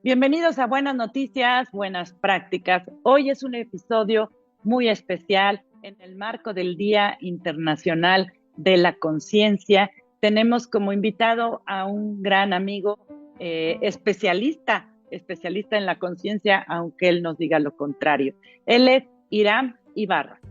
Bienvenidos a Buenas Noticias, Buenas Prácticas. Hoy es un episodio muy especial en el marco del Día Internacional de la Conciencia. Tenemos como invitado a un gran amigo, especialista en la conciencia, aunque él nos diga lo contrario. Él es Hiram Ibarra.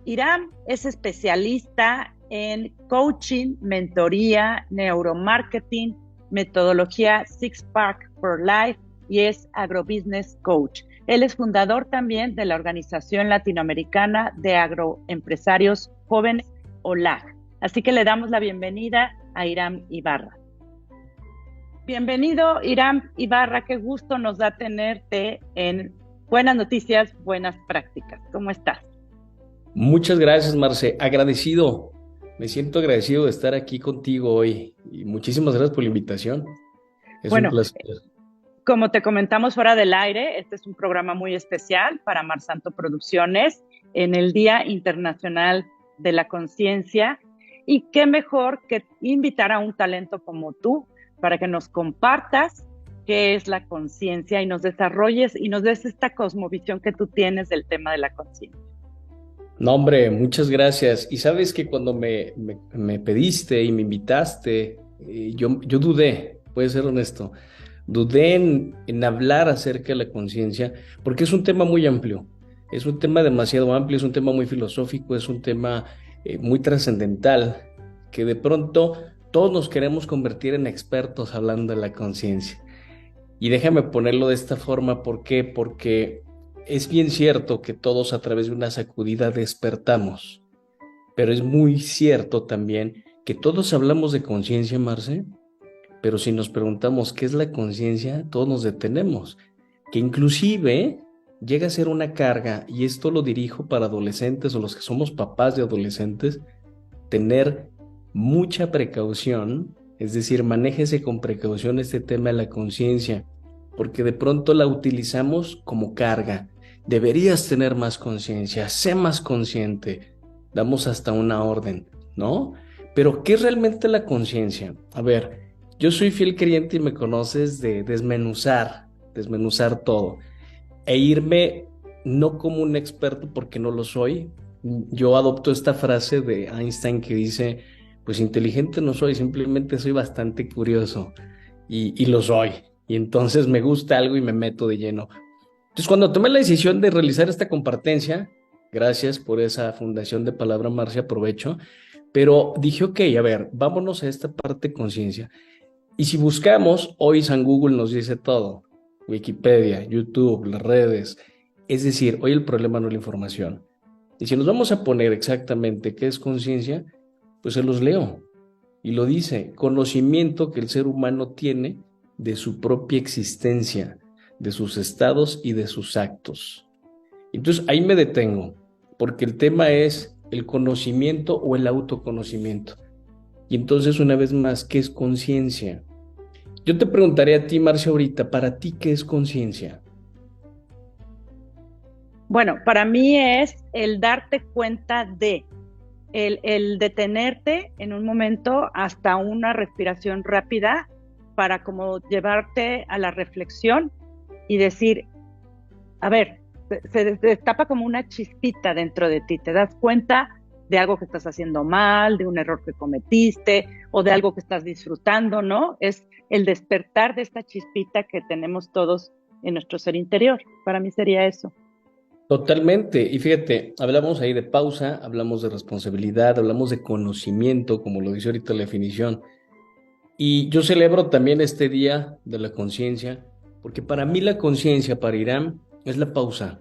Hiram es especialista en coaching, mentoría, neuromarketing, metodología Six Pack for Life y es agrobusiness coach. Él es fundador también de la Organización Latinoamericana de Agroempresarios Jóvenes, OLAJ. Así que le damos la bienvenida a Hiram Ibarra. Bienvenido, Hiram Ibarra, qué gusto nos da tenerte en Buenas Noticias, Buenas Prácticas. ¿Cómo estás? Muchas gracias, Marce. Agradecido. Me siento agradecido de estar aquí contigo hoy y muchísimas gracias por la invitación. Es un Bueno, placer. como te comentamos fuera del aire, este es un programa muy especial para Mar Santo Producciones en el Día Internacional de la Conciencia. Y qué mejor que invitar a un talento como tú para que nos compartas qué es la conciencia y nos desarrolles y nos des esta cosmovisión que tú tienes del tema de la conciencia. No, hombre, muchas gracias. Y sabes que cuando me pediste y me invitaste, yo dudé, puede ser honesto, dudé en hablar acerca de la conciencia, porque es un tema muy amplio, es un tema demasiado amplio, es un tema muy filosófico, es un tema muy trascendental, que de pronto todos nos queremos convertir en expertos hablando de la conciencia. Y déjame ponerlo de esta forma, ¿por qué? Porque es bien cierto que todos a través de una sacudida despertamos, pero es muy cierto también que todos hablamos de conciencia, Marce, pero si nos preguntamos qué es la conciencia, todos nos detenemos, que inclusive llega a ser una carga, y esto lo dirijo para adolescentes o los que somos papás de adolescentes, tener mucha precaución, es decir, manéjese con precaución este tema de la conciencia, porque de pronto la utilizamos como carga. Deberías tener más conciencia, sé más consciente, damos hasta una orden, ¿no? Pero ¿qué es realmente la conciencia? A ver, yo soy fiel creyente y me conoces de desmenuzar todo e irme no como un experto porque no lo soy. Yo adopto esta frase de Einstein que dice, pues inteligente no soy, simplemente soy bastante curioso y lo soy. Y entonces me gusta algo y me meto de lleno. Entonces cuando tomé la decisión de realizar esta compartencia, gracias por esa fundación de Palabra Marcia, aprovecho, pero dije, ok, a ver, vámonos a esta parte de conciencia. Y si buscamos, hoy San Google nos dice todo, Wikipedia, YouTube, las redes, es decir, hoy el problema no es la información. Y si nos vamos a poner exactamente qué es conciencia, pues se los leo. Y lo dice, conocimiento que el ser humano tiene de su propia existencia, de sus estados y de sus actos. Entonces ahí me detengo, porque el tema es el conocimiento o el autoconocimiento. Y entonces una vez más, ¿qué es conciencia? Yo te preguntaré a ti, Marcia, ahorita, para ti, ¿qué es conciencia? Bueno, para mí es el darte cuenta de, el detenerte en un momento hasta una respiración rápida para como llevarte a la reflexión y decir, a ver, se destapa como una chispita dentro de ti, te das cuenta de algo que estás haciendo mal, de un error que cometiste o de algo que estás disfrutando, ¿no? Es el despertar de esta chispita que tenemos todos en nuestro ser interior. Para mí sería eso. Totalmente. Y fíjate, hablamos ahí de pausa, hablamos de responsabilidad, hablamos de conocimiento, como lo dice ahorita la definición. Y yo celebro también este día de la conciencia, porque para mí la conciencia, para Irán, es la pausa.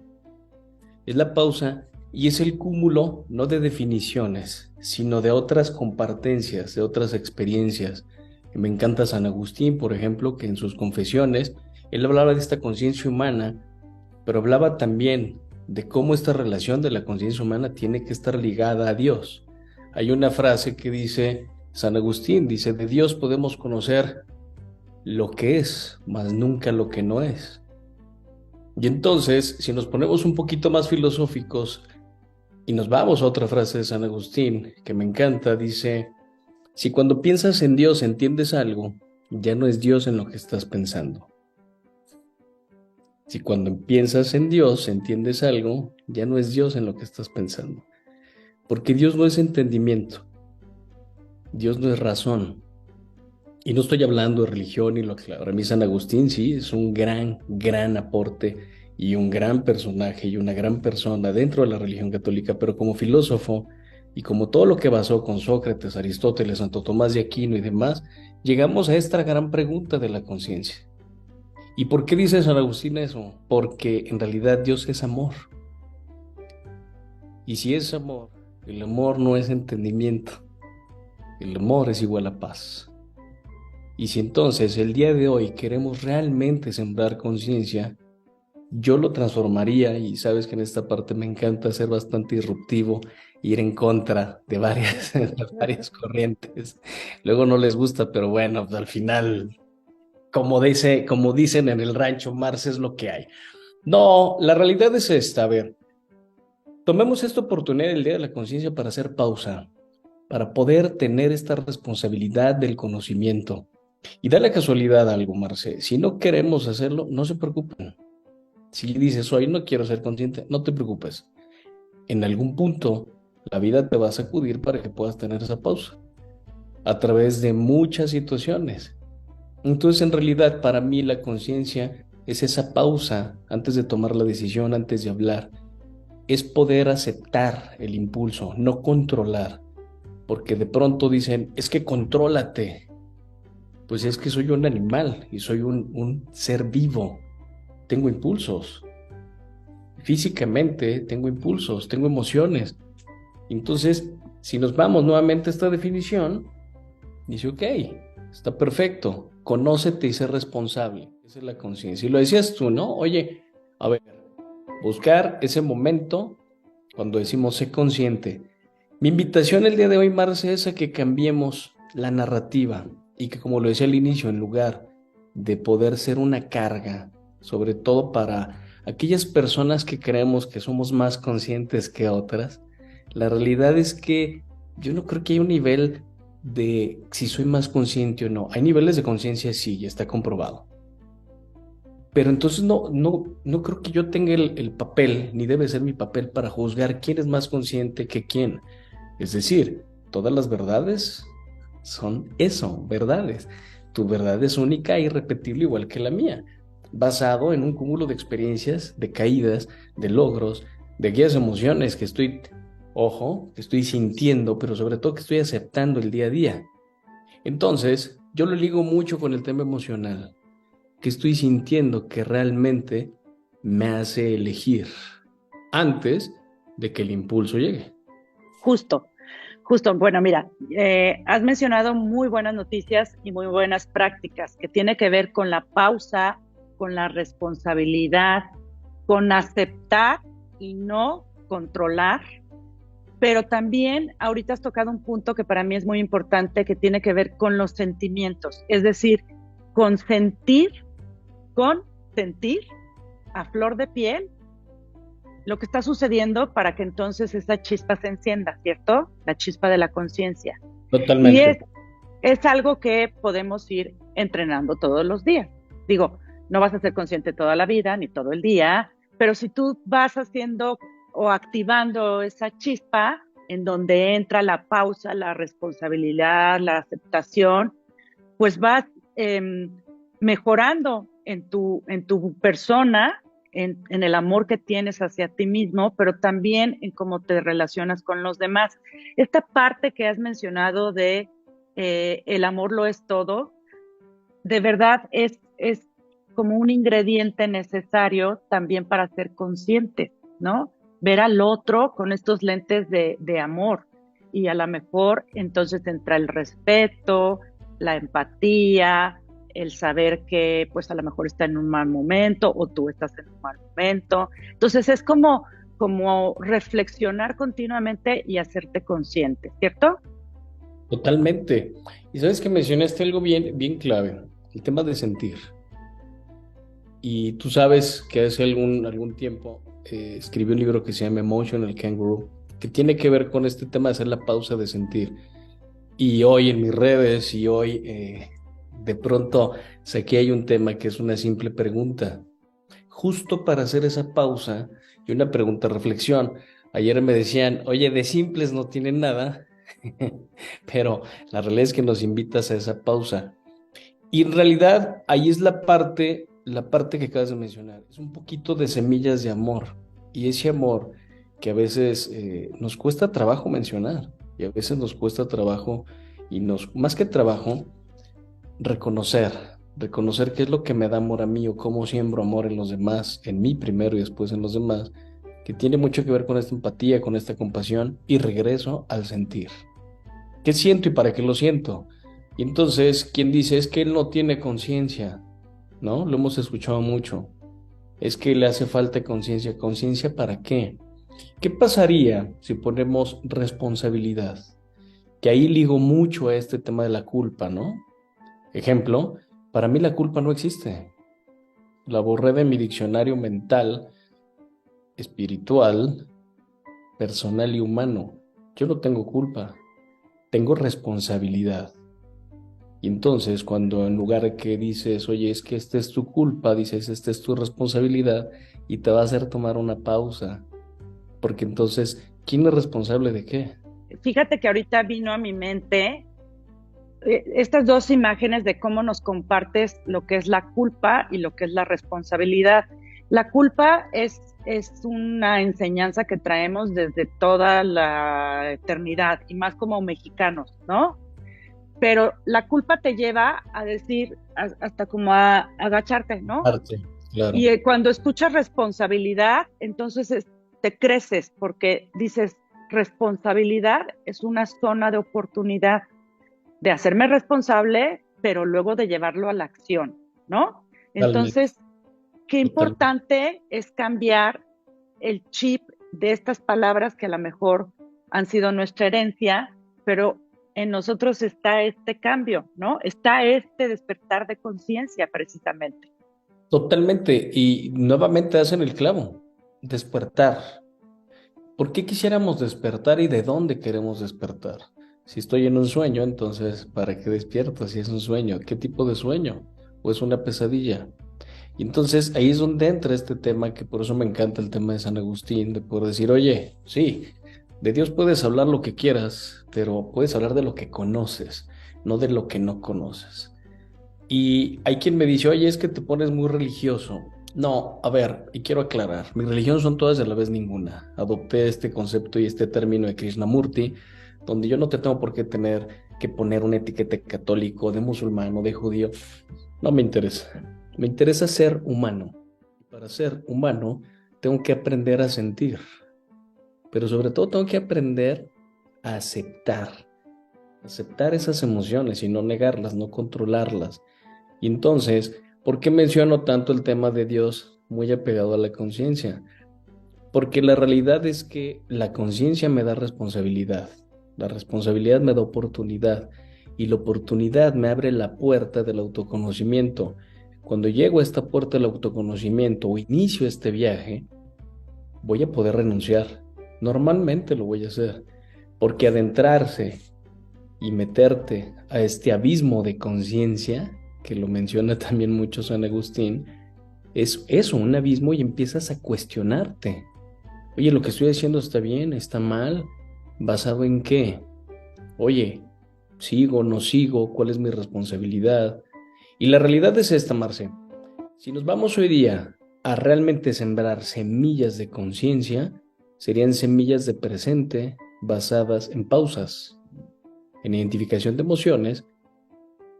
Es la pausa y es el cúmulo no de definiciones, sino de otras compartencias, de otras experiencias. Me encanta San Agustín, por ejemplo, que en sus confesiones, él hablaba de esta conciencia humana, pero hablaba también de cómo esta relación de la conciencia humana tiene que estar ligada a Dios. Hay una frase que dice, San Agustín dice, de Dios podemos conocer lo que es, mas nunca lo que no es. Y entonces, si nos ponemos un poquito más filosóficos y nos vamos a otra frase de San Agustín que me encanta, dice, si cuando piensas en Dios entiendes algo, ya no es Dios en lo que estás pensando. Si cuando piensas en Dios, entiendes algo, ya no es Dios en lo que estás pensando. Porque Dios no es entendimiento, Dios no es razón. Y no estoy hablando de religión y lo que para mí San Agustín sí es un gran aporte y un gran personaje y una gran persona dentro de la religión católica, pero como filósofo y como todo lo que basó con Sócrates, Aristóteles, Santo Tomás de Aquino y demás, llegamos a esta gran pregunta de la conciencia. ¿Y por qué dice San Agustín eso? Porque en realidad Dios es amor. Y si es amor, el amor no es entendimiento, el amor es igual a paz. Y si entonces el día de hoy queremos realmente sembrar conciencia, yo lo transformaría, y sabes que en esta parte me encanta ser bastante disruptivo, ir en contra de varias, de varias corrientes. Luego no les gusta, pero bueno, pues al final, como dicen en el rancho, Mars es lo que hay. No, la realidad es esta, a ver, tomemos esta oportunidad del Día de la Conciencia para hacer pausa, para poder tener esta responsabilidad del conocimiento. Y da la casualidad algo, Marce, si no queremos hacerlo, no se preocupen. Si dices, hoy no quiero ser consciente, no te preocupes. En algún punto, la vida te va a sacudir para que puedas tener esa pausa, a través de muchas situaciones. Entonces, en realidad, para mí la conciencia es esa pausa antes de tomar la decisión, antes de hablar. Es poder aceptar el impulso, no controlar. Porque de pronto dicen, es que contrólate. Pues es que soy un animal y soy un ser vivo. Tengo impulsos. Físicamente tengo impulsos, tengo emociones. Entonces, si nos vamos nuevamente a esta definición, dice, ok, está perfecto. Conócete y sé responsable. Esa es la conciencia. Y lo decías tú, ¿no? Oye, a ver, buscar ese momento cuando decimos sé consciente. Mi invitación el día de hoy, Marce, es a que cambiemos la narrativa y que, como lo decía al inicio, en lugar de poder ser una carga, sobre todo para aquellas personas que creemos que somos más conscientes que otras, la realidad es que yo no creo que haya un nivel de si soy más consciente o no. Hay niveles de conciencia, sí, ya está comprobado. Pero entonces no creo que yo tenga el papel, ni debe ser mi papel para juzgar quién es más consciente que quién. Es decir, todas las verdades son eso, verdades. Tu verdad es única e irrepetible igual que la mía, basado en un cúmulo de experiencias, de caídas, de logros, de aquellas emociones que estoy, ojo, que estoy sintiendo, pero sobre todo que estoy aceptando el día a día. Entonces, yo lo ligo mucho con el tema emocional, que estoy sintiendo que realmente me hace elegir antes de que el impulso llegue. Justo, justo. Bueno, mira, has mencionado muy buenas noticias y muy buenas prácticas que tiene que ver con la pausa, con la responsabilidad, con aceptar y no controlar. Pero también ahorita has tocado un punto que para mí es muy importante, que tiene que ver con los sentimientos, es decir, consentir, con sentir a flor de piel lo que está sucediendo para que entonces esa chispa se encienda, ¿cierto? La chispa de la conciencia. Y Totalmente. es algo que podemos ir entrenando todos los días. Digo, no vas a ser consciente toda la vida ni todo el día, pero si tú vas haciendo o activando esa chispa en donde entra la pausa, la responsabilidad, la aceptación, pues vas mejorando en tu persona, en el amor que tienes hacia ti mismo, pero también en cómo te relacionas con los demás. Esta parte que has mencionado de el amor lo es todo, de verdad es como un ingrediente necesario también para ser consciente, ¿no? Ver al otro con estos lentes de amor. Y a lo mejor entonces entra el respeto, la empatía, el saber que pues a lo mejor está en un mal momento o tú estás en un mal momento. Entonces es como reflexionar continuamente y hacerte consciente, ¿cierto? Totalmente. Y sabes que mencionaste algo bien clave, el tema de sentir. Y tú sabes que hace algún tiempo escribí un libro que se llama Emotional Kangaroo, que tiene que ver con este tema de hacer la pausa de sentir. Y hoy en mis redes y hoy de pronto saqué hay un tema que es una simple pregunta. justo para hacer esa pausa y una pregunta reflexión. Ayer me decían, oye, de simples no tienen nada, pero la realidad es que nos invitas a esa pausa. Y en realidad ahí es la parte que acabas de mencionar, es un poquito de semillas de amor. Y ese amor que a veces nos cuesta trabajo mencionar, y a veces nos cuesta trabajo, y más que trabajo, reconocer, reconocer qué es lo que me da amor a mí o cómo siembro amor en los demás, en mí primero y después en los demás, que tiene mucho que ver con esta empatía, con esta compasión, y regreso al sentir. ¿Qué siento y para qué lo siento? Y entonces, quien dice es que él no tiene conciencia, ¿no? Lo hemos escuchado mucho. Es que le hace falta conciencia. ¿Conciencia para qué? ¿Qué pasaría si ponemos responsabilidad? Que ahí ligo mucho a este tema de la culpa, ¿no? Ejemplo, para mí la culpa no existe. La borré de mi diccionario mental, espiritual, personal y humano. Yo no tengo culpa, tengo responsabilidad. Y entonces, cuando en lugar de que dices, oye, es que esta es tu culpa, dices, esta es tu responsabilidad, y te va a hacer tomar una pausa. Porque entonces, ¿quién es responsable de qué? Fíjate que ahorita vino a mi mente estas dos imágenes de cómo nos compartes lo que es la culpa y lo que es la responsabilidad. La culpa es una enseñanza que traemos desde toda la eternidad y más como mexicanos, ¿no? Pero la culpa te lleva a decir, hasta como a agacharte, ¿no? Arte, claro. Y cuando escuchas responsabilidad, entonces te creces porque dices, responsabilidad es una zona de oportunidad de hacerme responsable, pero luego de llevarlo a la acción, ¿no? Totalmente, Entonces, qué totalmente. importante es cambiar el chip de estas palabras que a lo mejor han sido nuestra herencia, pero en nosotros está este cambio, ¿no? Está este despertar de conciencia precisamente. Totalmente. Y nuevamente hacen el clavo. Despertar. ¿Por qué quisiéramos despertar y de dónde queremos despertar? Si estoy en un sueño, entonces, ¿para qué despierto si es un sueño? ¿Qué tipo de sueño? ¿O es una pesadilla? Y entonces ahí es donde entra este tema, que por eso me encanta el tema de San Agustín, de poder decir, oye, sí, de Dios puedes hablar lo que quieras, pero puedes hablar de lo que conoces, no de lo que no conoces. Y hay quien me dice, oye, es que te pones muy religioso. No, a ver, y quiero aclarar, mi religión son todas y a la vez ninguna. Adopté este concepto y este término de Krishnamurti, donde yo no te tengo por qué tener que poner una etiqueta de católico, de musulmán o de judío. No me interesa. Me interesa ser humano. Para ser humano, tengo que aprender a sentir, pero sobre todo tengo que aprender a aceptar esas emociones y no negarlas, no controlarlas. Y entonces, ¿por qué menciono tanto el tema de Dios muy apegado a la conciencia? Porque la realidad es que la conciencia me da responsabilidad, la responsabilidad me da oportunidad y la oportunidad me abre la puerta del autoconocimiento. Cuando llego a esta puerta del autoconocimiento o inicio este viaje, voy a poder renunciar. Normalmente lo voy a hacer, porque adentrarse y meterte a este abismo de conciencia, que lo menciona también mucho San Agustín, es eso, un abismo y empiezas a cuestionarte. Oye, lo que estoy haciendo está bien, está mal, ¿basado en qué? Oye, ¿sigo, no sigo? ¿Cuál es mi responsabilidad? Y la realidad es esta, Marce. Si nos vamos hoy día a realmente sembrar semillas de conciencia, serían semillas de presente basadas en pausas, en identificación de emociones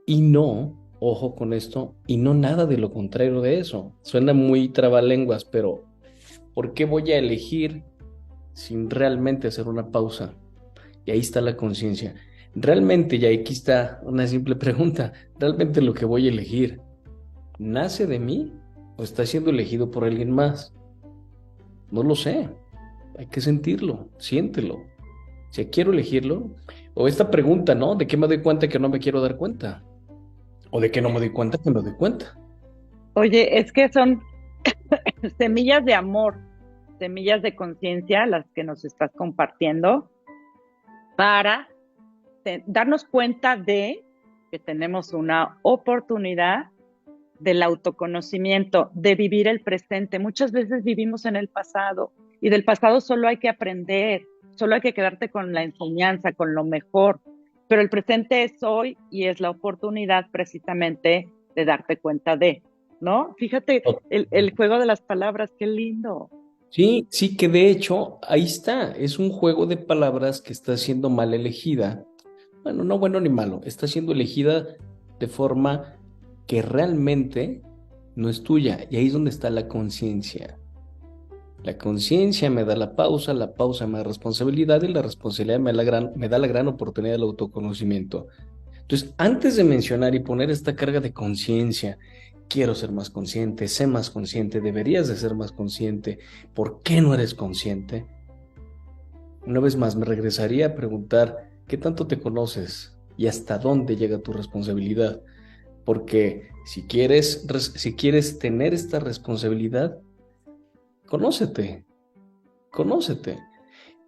y no, ojo con esto, y no nada de lo contrario de eso. Suena muy trabalenguas, pero ¿por qué voy a elegir sin realmente hacer una pausa? Y ahí está la conciencia. Realmente, y aquí está una simple pregunta, ¿realmente lo que voy a elegir nace de mí o está siendo elegido por alguien más? No lo sé. Hay que sentirlo, siéntelo. Si quiero elegirlo, o esta pregunta, ¿no? ¿De qué me doy cuenta que no me quiero dar cuenta? ¿O de qué no me doy cuenta que me doy cuenta? Oye, es que son semillas de amor, semillas de conciencia las que nos estás compartiendo para darnos cuenta de que tenemos una oportunidad del autoconocimiento, de vivir el presente. Muchas veces vivimos en el pasado y del pasado solo hay que aprender, solo hay que quedarte con la enseñanza, con lo mejor, pero el presente es hoy y es la oportunidad precisamente de darte cuenta de, ¿no? Fíjate el juego de las palabras, qué lindo. Sí, sí, que de hecho ahí está, es un juego de palabras que está siendo mal elegida. Bueno, no bueno ni malo, está siendo elegida de forma que realmente no es tuya. Y ahí es donde está la conciencia. La conciencia me da la pausa me da responsabilidad y la responsabilidad me da la gran oportunidad del autoconocimiento. Entonces, antes de mencionar y poner esta carga de conciencia, quiero ser más consciente, sé más consciente, deberías de ser más consciente, ¿por qué no eres consciente? Una vez más, me regresaría a preguntar, ¿qué tanto te conoces y hasta dónde llega tu responsabilidad? Porque si quieres tener esta responsabilidad, conócete, conócete.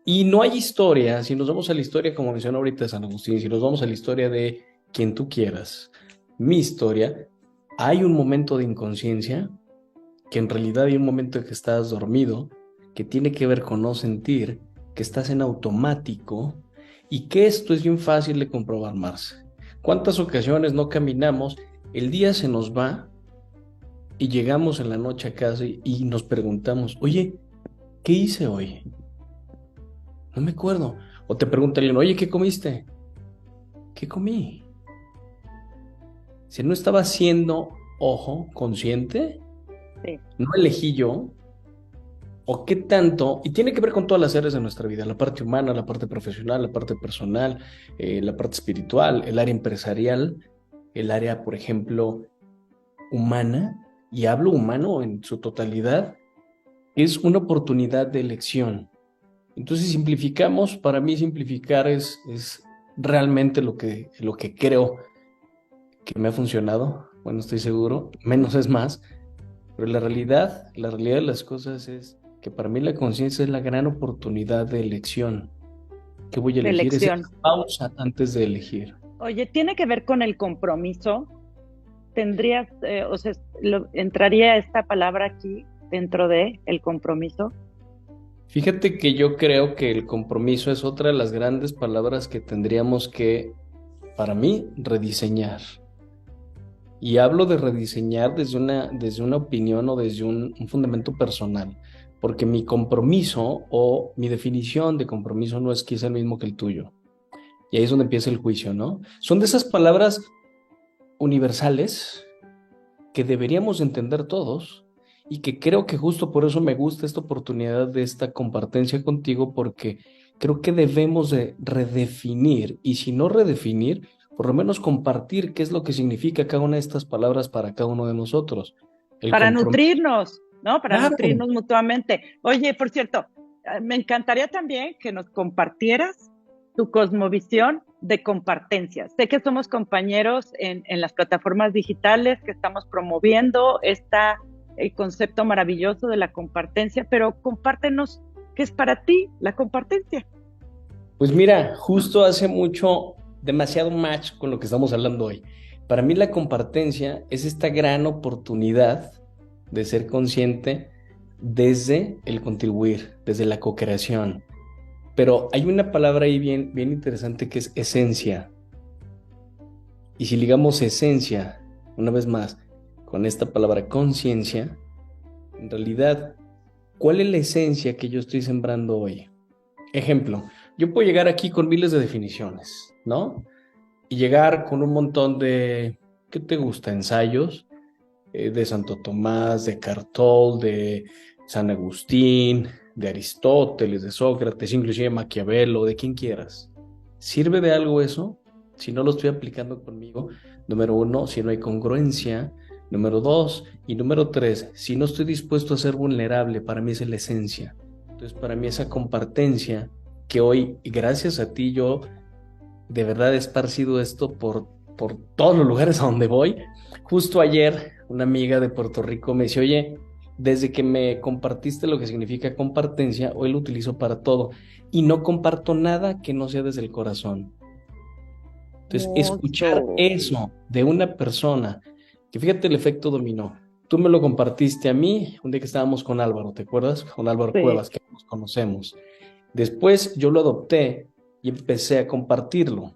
Y no hay historia, si nos vamos a la historia, como mencionó ahorita San Agustín, si nos vamos a la historia de quien tú quieras, mi historia, hay un momento de inconsciencia, que en realidad hay un momento en que estás dormido, que tiene que ver con no sentir, que estás en automático y que esto es bien fácil de comprobar, Marce. ¿Cuántas ocasiones no caminamos, el día se nos va y llegamos en la noche a casa y nos preguntamos, oye, ¿qué hice hoy? No me acuerdo. O te pregunta alguien, oye, ¿qué comiste? ¿Qué comí? Si no estaba siendo, ojo, consciente, Sí. no elegí yo, o qué tanto, y tiene que ver con todas las áreas de nuestra vida, la parte humana, la parte profesional, la parte personal, la parte espiritual, el área empresarial, el área, por ejemplo, humana, y hablo humano en su totalidad, es una oportunidad de elección. Entonces, simplificamos, para mí simplificar es realmente lo que creo que me ha funcionado. Bueno, estoy seguro, menos es más, pero la realidad de las cosas es que para mí la conciencia es la gran oportunidad de elección. ¿Qué voy a De elegir? Es elección. esa pausa antes de elegir. Oye, tiene que ver con el compromiso. Tendrías, o sea, entraría esta palabra aquí dentro de el compromiso. Fíjate que yo creo que el compromiso es otra de las grandes palabras que tendríamos que, para mí, rediseñar. Y hablo de rediseñar desde una opinión o desde un fundamento personal, porque mi compromiso o mi definición de compromiso no es quizá el mismo que el tuyo. Y ahí es donde empieza el juicio, ¿no? Son de esas palabras universales que deberíamos entender todos y que creo que justo por eso me gusta esta oportunidad de esta compartencia contigo, porque creo que debemos de redefinir y si no redefinir, por lo menos compartir qué es lo que significa cada una de estas palabras para cada uno de nosotros. El Para compromiso. nutrirnos, ¿no? Para Claro. nutrirnos mutuamente. Oye, por cierto, me encantaría también que nos compartieras tu cosmovisión de compartencia. Sé que somos compañeros en las plataformas digitales, que estamos promoviendo el concepto maravilloso de la compartencia, pero compártenos qué es para ti la compartencia. Pues mira, justo hace mucho, demasiado match con lo que estamos hablando hoy. Para mí la compartencia es esta gran oportunidad de ser consciente desde el contribuir, desde la co-creación. Pero hay una palabra ahí bien, bien interesante que es esencia. Y si ligamos esencia, una vez más, con esta palabra conciencia, en realidad, ¿cuál es la esencia que yo estoy sembrando hoy? Ejemplo, yo puedo llegar aquí con miles de definiciones, ¿no? Y llegar con un montón de, ¿qué te gusta? Ensayos de Santo Tomás, de Cartol, de San Agustín, de Aristóteles, de Sócrates, inclusive Maquiavelo, de quien quieras. ¿Sirve de algo eso? Si no lo estoy aplicando conmigo, número uno, si no hay congruencia, número dos, y número tres, si no estoy dispuesto a ser vulnerable, para mí es la esencia. Entonces, para mí esa compartencia que hoy, gracias a ti, yo de verdad he esparcido esto por todos los lugares a donde voy. Justo ayer, una amiga de Puerto Rico me dice, oye, desde que me compartiste lo que significa compartencia, hoy lo utilizo para todo y no comparto nada que no sea desde el corazón. Entonces, escuchar Hermoso. eso de una persona que fíjate el efecto dominó. Tú me lo compartiste a mí un día que estábamos con Álvaro, ¿te acuerdas? Con Álvaro Sí, Cuevas, que nos conocemos. Después yo lo adopté y empecé a compartirlo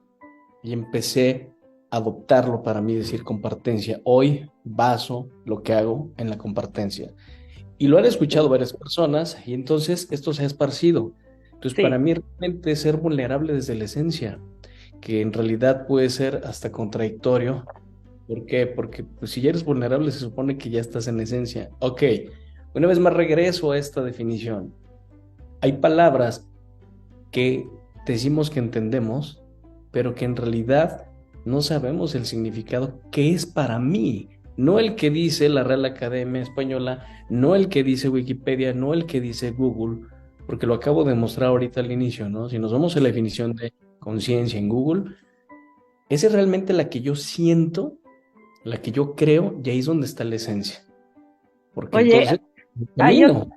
y empecé a adoptarlo para mí, decir compartencia. Hoy baso lo que hago en la compartencia. Y lo han escuchado sí, varias personas y entonces esto se ha esparcido. Entonces, para sí. mí realmente es ser vulnerable desde la esencia, que en realidad puede ser hasta contradictorio. ¿Por qué? Porque pues, si ya eres vulnerable se supone que ya estás en esencia. Ok, una vez más regreso a esta definición. Hay palabras que decimos que entendemos, pero que en realidad no sabemos el significado que es para mí. No el que dice la Real Academia Española, no el que dice Wikipedia, no el que dice Google, porque lo acabo de mostrar ahorita al inicio, ¿no? Si nos vamos a la definición de conciencia en Google, esa es realmente la que yo siento, la que yo creo, y ahí es donde está la esencia. Porque Oye, entonces, hay, ot- camino.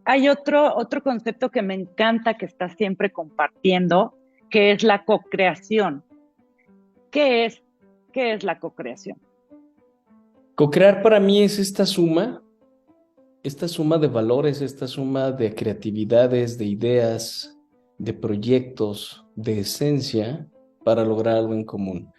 hay otro concepto que me encanta que estás siempre compartiendo, que es la cocreación. ¿Qué es, ¿Qué es la cocreación? Co-crear para mí es esta suma de valores, esta suma de creatividades, de ideas, de proyectos, de esencia para lograr algo en común.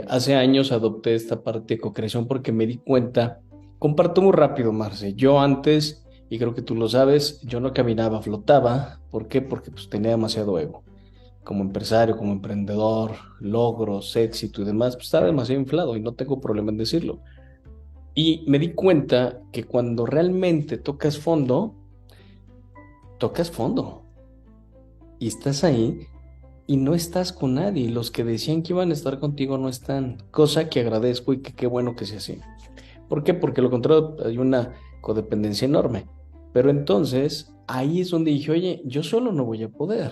Hace años adopté esta parte de co-creación porque me di cuenta, comparto muy rápido, Marce, yo antes, y creo que tú lo sabes, yo no caminaba, flotaba. ¿Por qué? Porque pues, tenía demasiado ego. Como empresario, como emprendedor, logros, éxito y demás, pues estaba demasiado inflado y no tengo problema en decirlo. Y me di cuenta que cuando realmente tocas fondo y estás ahí y no estás con nadie. Los que decían que iban a estar contigo no están, cosa que agradezco y que qué bueno que sea así. ¿Por qué? Porque lo contrario hay una codependencia enorme. Pero entonces ahí es donde dije, oye, yo solo no voy a poder.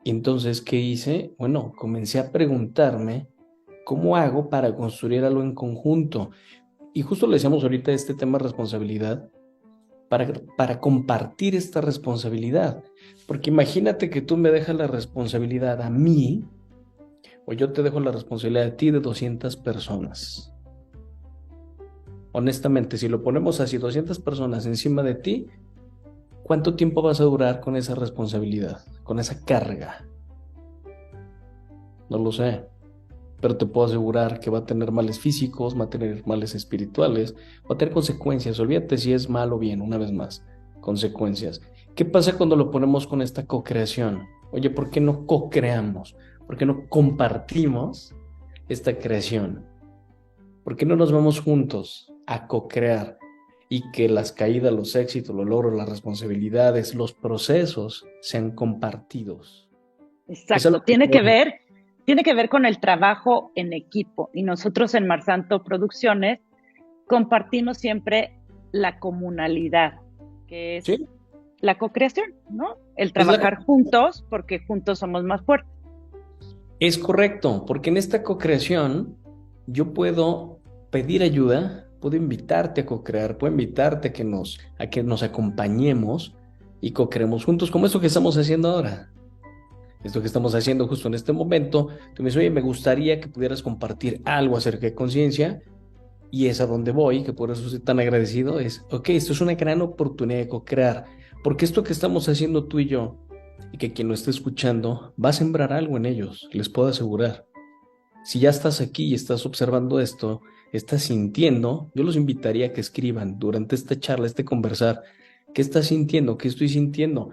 Y entonces, ¿qué hice? Bueno, comencé a preguntarme cómo hago para construir algo en conjunto. Y justo le decíamos ahorita este tema de responsabilidad para compartir esta responsabilidad. Porque imagínate que tú me dejas la responsabilidad a mí o yo te dejo la responsabilidad a ti de 200 personas. Honestamente, si lo ponemos así, 200 personas encima de ti, ¿cuánto tiempo vas a durar con esa responsabilidad, con esa carga? No lo sé, pero te puedo asegurar que va a tener males físicos, va a tener males espirituales, va a tener consecuencias. Olvídate si es mal o bien, una vez más, consecuencias. ¿Qué pasa cuando lo ponemos con esta co-creación? Oye, ¿por qué no co-creamos? ¿Por qué no compartimos esta creación? ¿Por qué no nos vamos juntos a co-crear y que las caídas, los éxitos, los logros, las responsabilidades, los procesos sean compartidos? Es algo Exacto, que voy. tiene que ver con el trabajo en equipo. Y nosotros en Marsanto Producciones compartimos siempre la comunalidad, que es Sí, la cocreación, ¿no? El es la trabajar juntos porque juntos somos más fuertes. Es correcto, porque en esta co-creación yo puedo pedir ayuda, puedo invitarte a co-crear, puedo invitarte a que nos acompañemos y co-creemos juntos, como esto que estamos haciendo ahora. Esto que estamos haciendo justo en este momento, tú me dices, oye, me gustaría que pudieras compartir algo acerca de conciencia, y es a donde voy, que por eso estoy tan agradecido, es, ok, esto es una gran oportunidad de co-crear, porque esto que estamos haciendo tú y yo, y que quien lo esté escuchando, va a sembrar algo en ellos, les puedo asegurar. Si ya estás aquí y estás observando esto, estás sintiendo, yo los invitaría a que escriban durante esta charla, este conversar, qué estás sintiendo, qué estoy sintiendo.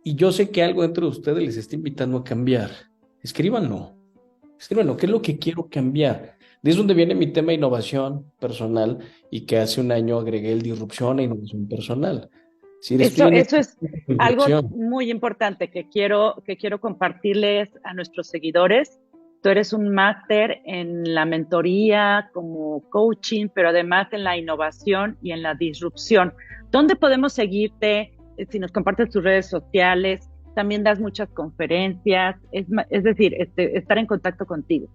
Y yo sé que algo dentro de ustedes les está invitando a cambiar. Escríbanlo, escríbanlo, ¿qué es lo que quiero cambiar? De es donde viene mi tema de innovación personal y que hace un año agregué el disrupción e innovación personal. Si estoy en Eso esta es algo inflexión. muy importante que quiero compartirles a nuestros seguidores. Tú eres un máster en la mentoría, como coaching, pero además en la innovación y en la disrupción. ¿Dónde podemos seguirte? Si nos compartes tus redes sociales, también das muchas conferencias, es decir, estar en contacto contigo.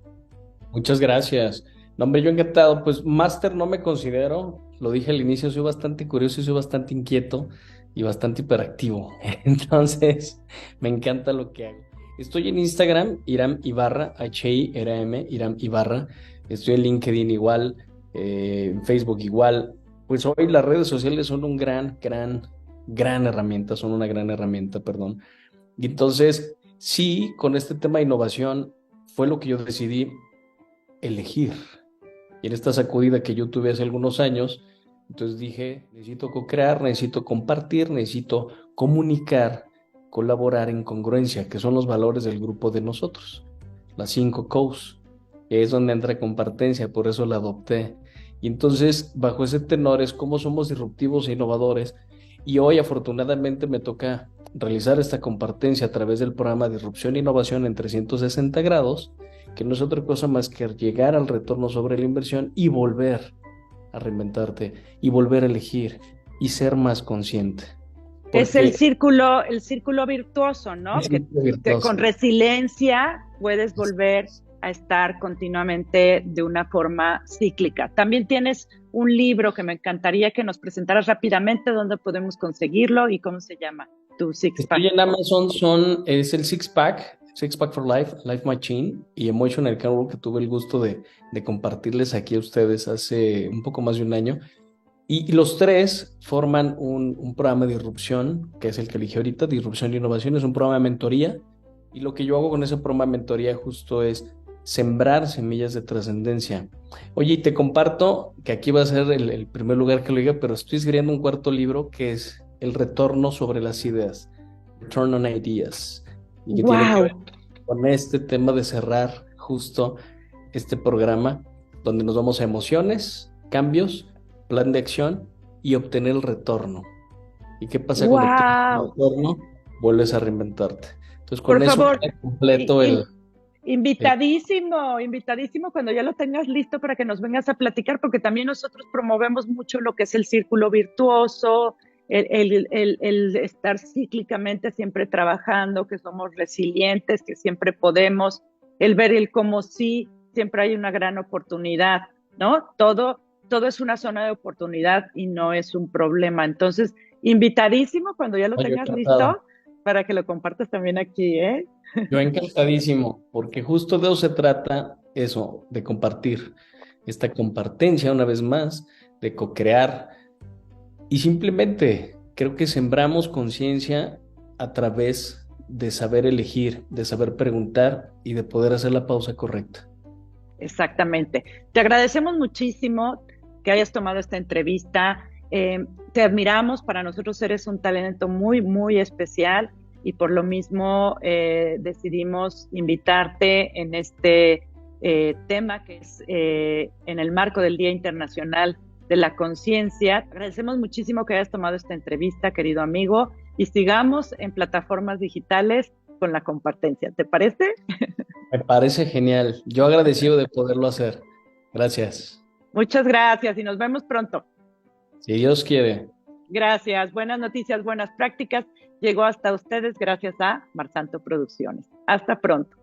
Muchas gracias. No, hombre, yo encantado. Pues máster no me considero, lo dije al inicio, soy bastante curioso y soy bastante inquieto y bastante hiperactivo. Entonces, me encanta lo que hago. Estoy en Instagram, Iram Ibarra, H-I-R-M, Iram Ibarra. estoy en LinkedIn igual, en Facebook igual. Pues hoy las redes sociales son un gran herramienta, son una gran herramienta, perdón. Y entonces, sí, con este tema de innovación fue lo que yo decidí elegir. Y en esta sacudida que yo tuve hace algunos años, entonces dije, necesito co-crear, necesito compartir, necesito comunicar, colaborar en congruencia, que son los valores del grupo de nosotros, las 5 Cs, que es donde entra compartencia, por eso la adopté. Y entonces, bajo ese tenor es cómo somos disruptivos e innovadores. Y hoy, afortunadamente, me toca realizar esta compartencia a través del programa Disrupción e Innovación en 360 grados, que no es otra cosa más que llegar al retorno sobre la inversión y volver a reinventarte y volver a elegir y ser más consciente. Es Porque el círculo virtuoso, ¿no? es Que, muy que con virtuoso. resiliencia puedes volver a estar continuamente de una forma cíclica. También tienes un libro que me encantaría que nos presentaras rápidamente, dónde podemos conseguirlo y cómo se llama, tu Six Estoy Pack. en Amazon, es el Six Pack for Life, Life Machine y Emotional Carol que tuve el gusto de compartirles aquí a ustedes hace un poco más de un año. Y los tres forman un programa de disrupción, que es el que elegí ahorita, Disrupción e Innovación, es un programa de mentoría. Y lo que yo hago con ese programa de mentoría justo es sembrar semillas de trascendencia. Oye, y te comparto que aquí va a ser el primer lugar que lo diga, pero estoy escribiendo un cuarto libro que es El retorno sobre las ideas, Return on Ideas, y que tiene que ver ¡Wow! con este tema de cerrar justo este programa donde nos vamos a emociones, cambios, plan de acción y obtener el retorno. ¿Y qué pasa cuando obtienes el ¡Wow! retorno? Vuelves a reinventarte. Entonces, con Por eso favor, queda completo el- invitadísimo, invitadísimo cuando ya lo tengas listo para que nos vengas a platicar, porque también nosotros promovemos mucho lo que es el círculo virtuoso, el estar cíclicamente siempre trabajando, que somos resilientes, que siempre podemos, el ver el cómo sí, siempre hay una gran oportunidad, ¿no? Todo es una zona de oportunidad y no es un problema. Entonces, invitadísimo cuando ya lo No, yo tengas encantado. listo para que lo compartas también aquí, ¿eh? Yo encantadísimo, porque justo de eso se trata, eso, de compartir esta compartencia una vez más, de co-crear y simplemente creo que sembramos conciencia a través de saber elegir, de saber preguntar y de poder hacer la pausa correcta. Exactamente. Te agradecemos muchísimo que hayas tomado esta entrevista. Te admiramos, para nosotros eres un talento muy, muy especial y por lo mismo decidimos invitarte en este tema que es en el marco del Día Internacional de la Conciencia. Agradecemos muchísimo que hayas tomado esta entrevista, querido amigo, y sigamos en plataformas digitales con la compartencia. ¿Te parece? Me parece genial. Yo agradecido de poderlo hacer. Gracias. Muchas gracias y nos vemos pronto. Si Dios quiere. Gracias. Buenas noticias, buenas prácticas. Llegó hasta ustedes gracias a Marsanto Producciones. Hasta pronto.